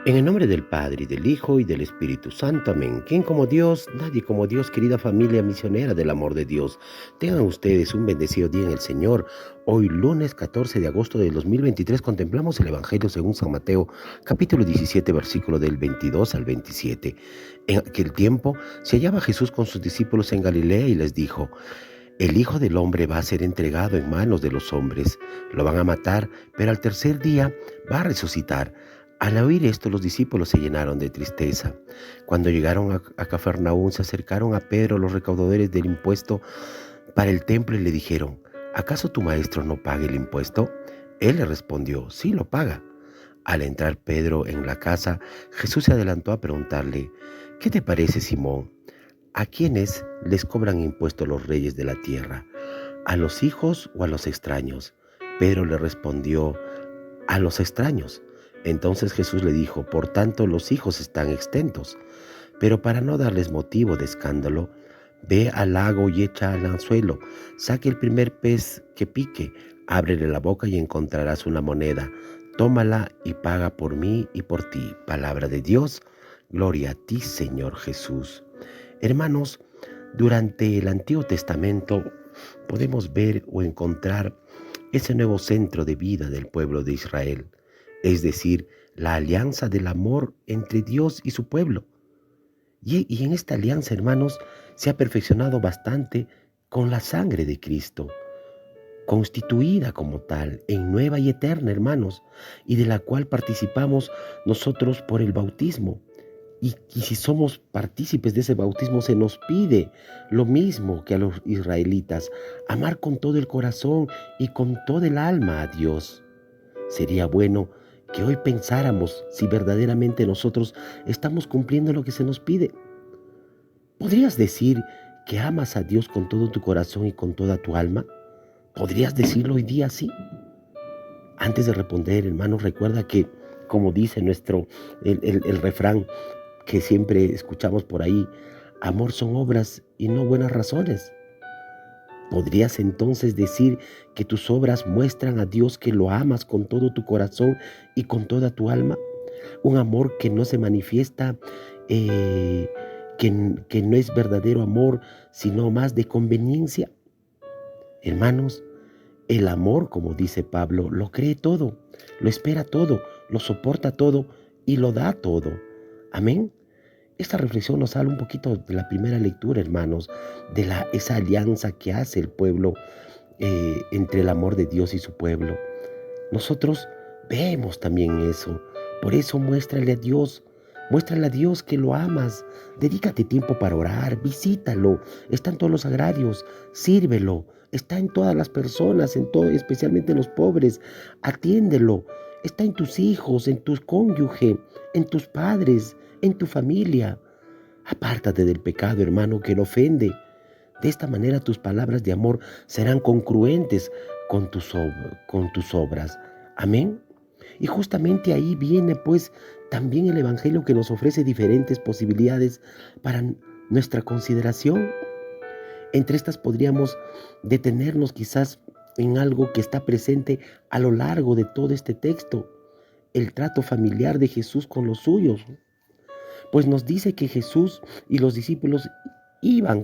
En el nombre del Padre, y del Hijo, y del Espíritu Santo. Amén. ¿Quién como Dios? Nadie como Dios, querida familia misionera del amor de Dios. Tengan ustedes un bendecido día en el Señor. Hoy, lunes 14 de agosto del 2023, contemplamos el Evangelio según San Mateo, capítulo 17, versículo del 22 al 27. En aquel tiempo, se hallaba Jesús con sus discípulos en Galilea y les dijo: el Hijo del Hombre va a ser entregado en manos de los hombres. Lo van a matar, pero al tercer día va a resucitar. Al oír esto, los discípulos se llenaron de tristeza. Cuando llegaron a Cafarnaúm, se acercaron a Pedro los recaudadores del impuesto para el templo y le dijeron: ¿acaso tu maestro no paga el impuesto? Él le respondió: sí, lo paga. Al entrar Pedro en la casa, Jesús se adelantó a preguntarle: ¿qué te parece, Simón? ¿A quiénes les cobran impuesto los reyes de la tierra? ¿A los hijos o a los extraños? Pedro le respondió: a los extraños. Entonces Jesús le dijo: por tanto los hijos están exentos. Pero para no darles motivo de escándalo, ve al lago y echa al anzuelo, saque el primer pez que pique, ábrele la boca y encontrarás una moneda. Tómala y paga por mí y por ti. Palabra de Dios. Gloria a ti, Señor Jesús. Hermanos, durante el Antiguo Testamento podemos ver o encontrar ese nuevo centro de vida del pueblo de Israel, es decir, la alianza del amor entre Dios y su pueblo. Y en esta alianza, hermanos, se ha perfeccionado bastante con la sangre de Cristo, constituida como tal, en nueva y eterna, hermanos, y de la cual participamos nosotros por el bautismo. Y si somos partícipes de ese bautismo, se nos pide lo mismo que a los israelitas: amar con todo el corazón y con todo el alma a Dios. Sería bueno que hoy pensáramos si verdaderamente nosotros estamos cumpliendo lo que se nos pide. ¿Podrías decir que amas a Dios con todo tu corazón y con toda tu alma? ¿Podrías decirlo hoy día así? Antes de responder, hermanos, recuerda que, como dice el refrán que siempre escuchamos por ahí: amor son obras y no buenas razones. ¿Podrías entonces decir que tus obras muestran a Dios que lo amas con todo tu corazón y con toda tu alma? Un amor que no se manifiesta, eh, que no es verdadero amor, sino más de conveniencia. Hermanos, el amor, como dice Pablo, lo cree todo, lo espera todo, lo soporta todo y lo da todo. Amén. Esta reflexión nos habla un poquito de la primera lectura, hermanos, de esa alianza que hace el pueblo entre el amor de Dios y su pueblo. Nosotros vemos también eso. Por eso muéstrale a Dios que lo amas. Dedícate tiempo para orar, visítalo. Está en todos los agrarios, sírvelo. Está en todas las personas, especialmente en los pobres. Atiéndelo. Está en tus hijos, en tus cónyuge, en tus padres, en tu familia. Apártate del pecado, hermano, que lo ofende. De esta manera tus palabras de amor serán congruentes con tus obras. Amén. Y justamente ahí viene pues también el Evangelio, que nos ofrece diferentes posibilidades para nuestra consideración. Entre estas podríamos detenernos quizás en algo que está presente a lo largo de todo este texto: el trato familiar de Jesús con los suyos. Pues nos dice que Jesús y los discípulos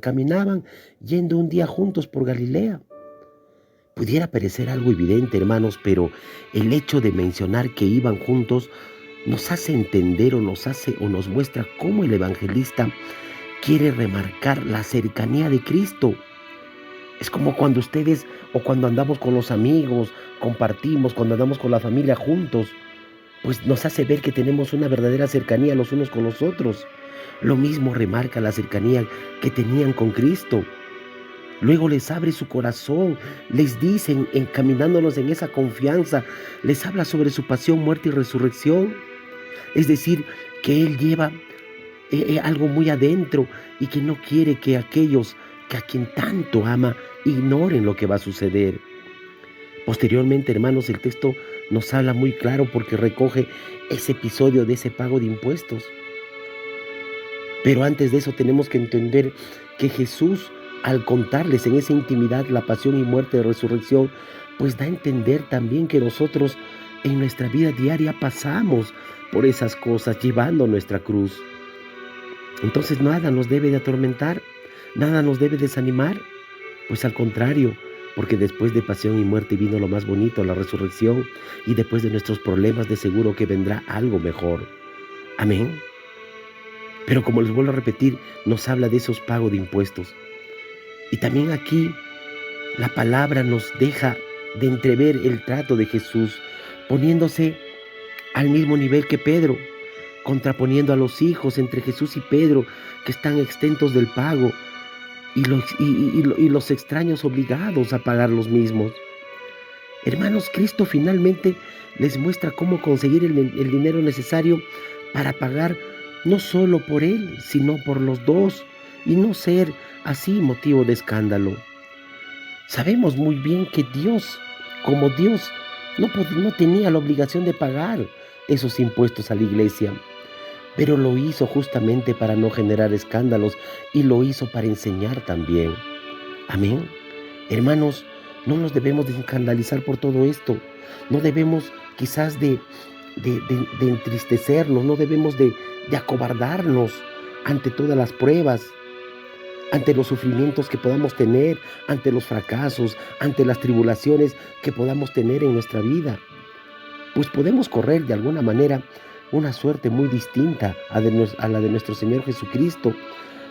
caminaban, yendo un día juntos por Galilea. Pudiera parecer algo evidente, hermanos, pero el hecho de mencionar que iban juntos nos hace entender o nos muestra cómo el evangelista quiere remarcar la cercanía de Cristo. Es como cuando ustedes o cuando andamos con los amigos, compartimos, cuando andamos con la familia juntos, pues nos hace ver que tenemos una verdadera cercanía los unos con los otros. Lo mismo remarca la cercanía que tenían con Cristo. Luego les abre su corazón, les dice, encaminándonos en esa confianza, les habla sobre su pasión, muerte y resurrección. Es decir, que Él lleva algo muy adentro y que no quiere que aquellos que a quien tanto ama ignoren lo que va a suceder. Posteriormente, hermanos, el texto nos habla muy claro porque recoge ese episodio de ese pago de impuestos. Pero antes de eso tenemos que entender que Jesús, al contarles en esa intimidad la pasión y muerte de resurrección, pues da a entender también que nosotros en nuestra vida diaria pasamos por esas cosas llevando nuestra cruz. Entonces nada nos debe de atormentar, nada nos debe desanimar, pues al contrario, porque después de pasión y muerte vino lo más bonito, la resurrección, y después de nuestros problemas de seguro que vendrá algo mejor. Amén. Pero como les vuelvo a repetir, nos habla de esos pagos de impuestos. Y también aquí la palabra nos deja de entrever el trato de Jesús, poniéndose al mismo nivel que Pedro, contraponiendo a los hijos entre Jesús y Pedro, que están exentos del pago, y los extraños obligados a pagar los mismos. Hermanos, Cristo finalmente les muestra cómo conseguir el dinero necesario para pagar no solo por él, sino por los dos, y no ser así motivo de escándalo. Sabemos muy bien que Dios, como Dios, no tenía la obligación de pagar esos impuestos a la iglesia, pero lo hizo justamente para no generar escándalos y lo hizo para enseñar también. Amén. Hermanos, no nos debemos de escandalizar por todo esto. No debemos quizás de entristecernos, no debemos de acobardarnos ante todas las pruebas, ante los sufrimientos que podamos tener, ante los fracasos, ante las tribulaciones que podamos tener en nuestra vida. Pues podemos correr de alguna manera una suerte muy distinta a la de nuestro Señor Jesucristo.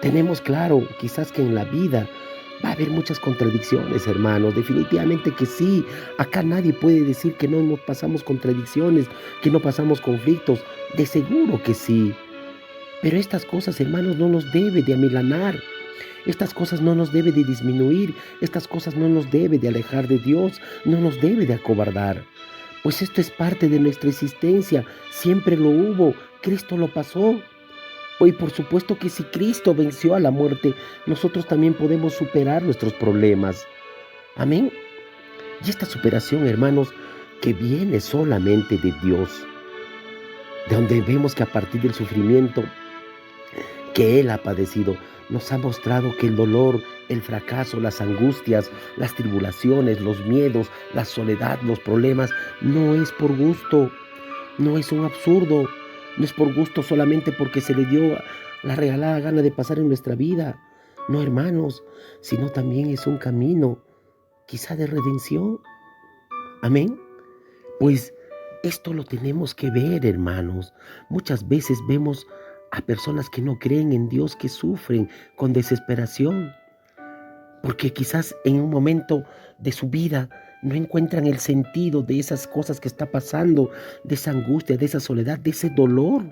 Tenemos claro, quizás que en la vida va a haber muchas contradicciones, hermanos. Definitivamente que sí. Acá nadie puede decir que no nos pasamos contradicciones, que no pasamos conflictos. De seguro que sí. Pero estas cosas, hermanos, no nos debe de amilanar. Estas cosas no nos debe de disminuir. Estas cosas no nos debe de alejar de Dios. No nos debe de acobardar. Pues esto es parte de nuestra existencia. Siempre lo hubo. Cristo lo pasó. Y por supuesto que si Cristo venció a la muerte, nosotros también podemos superar nuestros problemas. Amén. Y esta superación, hermanos, que viene solamente de Dios, de donde vemos que a partir del sufrimiento que Él ha padecido, nos ha mostrado que el dolor, el fracaso, las angustias, las tribulaciones, los miedos, la soledad, los problemas, no es por gusto, no es un absurdo, no es por gusto solamente porque se le dio la regalada gana de pasar en nuestra vida. No, hermanos, sino también es un camino, quizá de redención. Amén. Pues esto lo tenemos que ver, hermanos. Muchas veces vemos a personas que no creen en Dios, que sufren con desesperación, porque quizás en un momento de su vida no encuentran el sentido de esas cosas que está pasando, de esa angustia, de esa soledad, de ese dolor.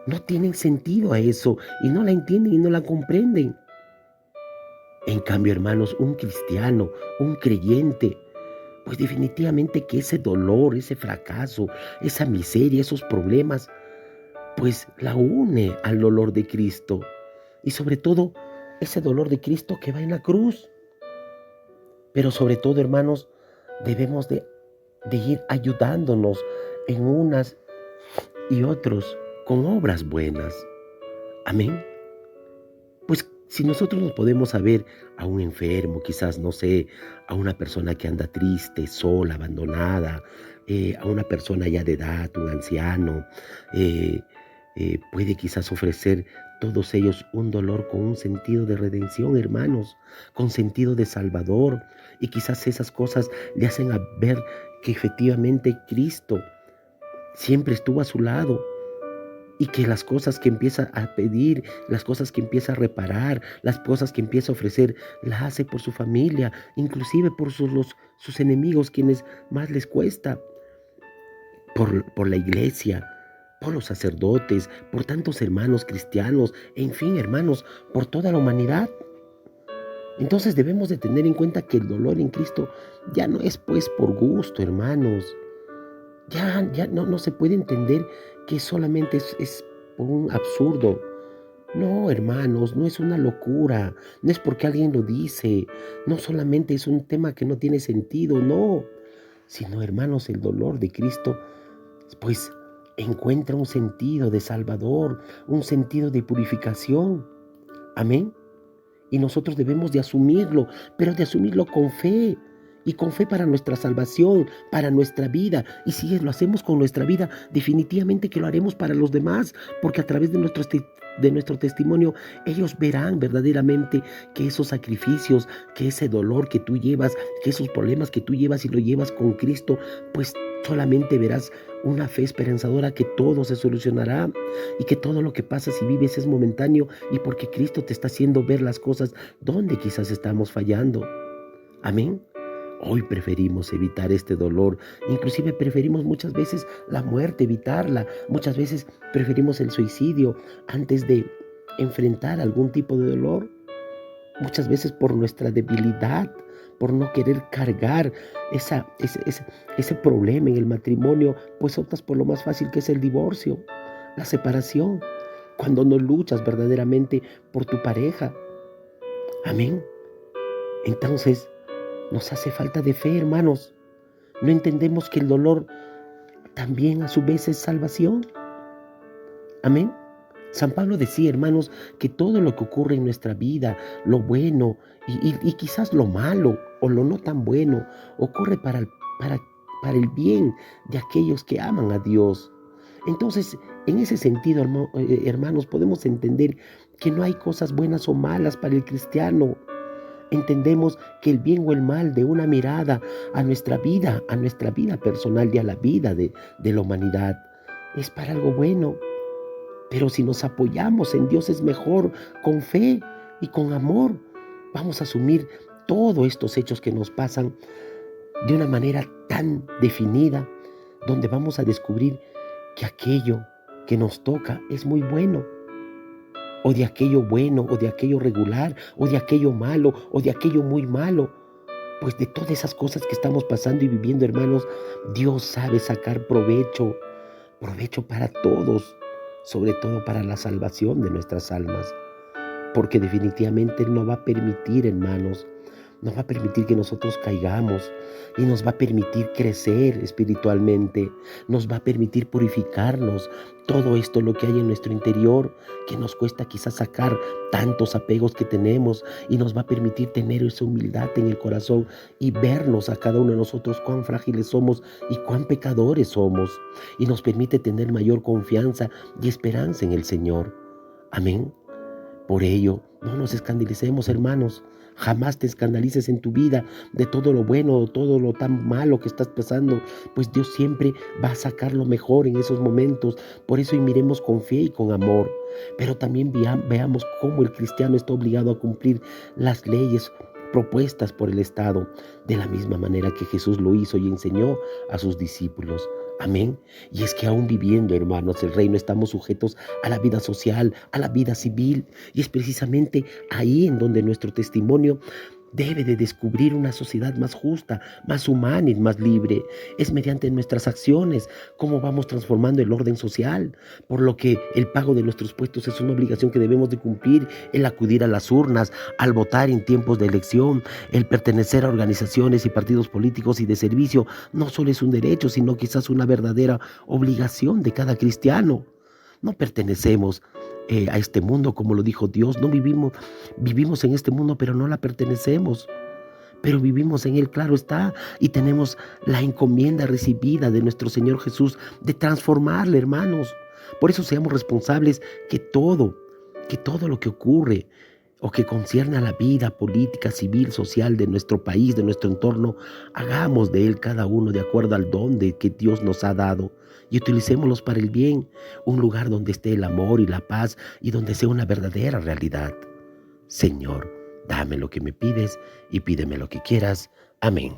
No tienen sentido a eso y no la entienden y no la comprenden. En cambio, hermanos, un cristiano, un creyente, pues definitivamente que ese dolor, ese fracaso, esa miseria, esos problemas, pues la une al dolor de Cristo. Y sobre todo, ese dolor de Cristo que va en la cruz. Pero sobre todo, hermanos, debemos de ir ayudándonos en unas y otros con obras buenas. Amén. Pues si nosotros nos podemos saber a un enfermo, quizás, no sé, a una persona que anda triste, sola, abandonada, a una persona ya de edad, un anciano, puede quizás ofrecer todos ellos un dolor con un sentido de redención, hermanos, con sentido de salvador. Y quizás esas cosas le hacen a ver que efectivamente Cristo siempre estuvo a su lado. Y que las cosas que empieza a pedir, las cosas que empieza a reparar, las cosas que empieza a ofrecer, las hace por su familia, inclusive por sus enemigos, quienes más les cuesta, por la iglesia, por los sacerdotes, por tantos hermanos cristianos, en fin, hermanos, por toda la humanidad. Entonces debemos de tener en cuenta que el dolor en Cristo ya no es pues por gusto, hermanos. Ya no se puede entender que solamente es por un absurdo. No, hermanos, no es una locura, no es porque alguien lo dice, no solamente es un tema que no tiene sentido, no, sino, hermanos, el dolor de Cristo, pues encuentra un sentido de salvador, un sentido de purificación. Amén. Y nosotros debemos de asumirlo, pero de asumirlo con fe, y con fe para nuestra salvación, para nuestra vida. Y si lo hacemos con nuestra vida, definitivamente que lo haremos para los demás, porque a través de nuestro testimonio, ellos verán verdaderamente que esos sacrificios, que ese dolor que tú llevas, que esos problemas que tú llevas y lo llevas con Cristo, pues solamente verás una fe esperanzadora que todo se solucionará y que todo lo que pasas y vives es momentáneo y porque Cristo te está haciendo ver las cosas donde quizás estamos fallando. Amén. Hoy preferimos evitar este dolor, inclusive preferimos muchas veces la muerte, evitarla. Muchas veces preferimos el suicidio antes de enfrentar algún tipo de dolor. Muchas veces por nuestra debilidad, por no querer cargar ese problema en el matrimonio, pues optas por lo más fácil que es el divorcio, la separación, cuando no luchas verdaderamente por tu pareja. Amén. Entonces, nos hace falta de fe, hermanos. No entendemos que el dolor también a su vez es salvación. Amén. San Pablo decía, hermanos, que todo lo que ocurre en nuestra vida, lo bueno y quizás lo malo o lo no tan bueno, ocurre para el bien de aquellos que aman a Dios. Entonces, en ese sentido, hermanos, podemos entender que no hay cosas buenas o malas para el cristiano. Entendemos que el bien o el mal de una mirada a nuestra vida personal y a la vida de la humanidad, es para algo bueno. Pero si nos apoyamos en Dios es mejor, con fe y con amor. Vamos a asumir todos estos hechos que nos pasan de una manera tan definida, donde vamos a descubrir que aquello que nos toca es muy bueno, o de aquello bueno, o de aquello regular, o de aquello malo, o de aquello muy malo. Pues de todas esas cosas que estamos pasando y viviendo, hermanos, Dios sabe sacar provecho para todos, sobre todo para la salvación de nuestras almas. Porque definitivamente Él no va a permitir, hermanos, no va a permitir que nosotros caigamos y nos va a permitir crecer espiritualmente, nos va a permitir purificarnos. Todo esto lo que hay en nuestro interior, que nos cuesta quizás sacar tantos apegos que tenemos y nos va a permitir tener esa humildad en el corazón y vernos a cada uno de nosotros cuán frágiles somos y cuán pecadores somos. Y nos permite tener mayor confianza y esperanza en el Señor. Amén. Por ello, no nos escandalicemos, hermanos. Jamás te escandalices en tu vida de todo lo bueno o todo lo tan malo que estás pasando, pues Dios siempre va a sacar lo mejor en esos momentos. Por eso y miremos con fe y con amor. Pero también veamos cómo el cristiano está obligado a cumplir las leyes propuestas por el Estado, de la misma manera que Jesús lo hizo y enseñó a sus discípulos. Amén. Y es que aún viviendo, hermanos, el reino, estamos sujetos a la vida social, a la vida civil. Y es precisamente ahí en donde nuestro testimonio debe de descubrir una sociedad más justa, más humana y más libre. Es mediante nuestras acciones cómo vamos transformando el orden social, por lo que el pago de nuestros impuestos es una obligación que debemos de cumplir, el acudir a las urnas, al votar en tiempos de elección, el pertenecer a organizaciones y partidos políticos y de servicio, no solo es un derecho, sino quizás una verdadera obligación de cada cristiano. No pertenecemos a este mundo, como lo dijo Dios. No vivimos en este mundo, pero no la pertenecemos. Pero vivimos en Él, claro está, y tenemos la encomienda recibida de nuestro Señor Jesús de transformarle, hermanos. Por eso seamos responsables que todo lo que ocurre o que concierne a la vida política, civil, social de nuestro país, de nuestro entorno, hagamos de él cada uno de acuerdo al don que Dios nos ha dado y utilicémoslos para el bien, un lugar donde esté el amor y la paz y donde sea una verdadera realidad. Señor, dame lo que me pides y pídeme lo que quieras. Amén.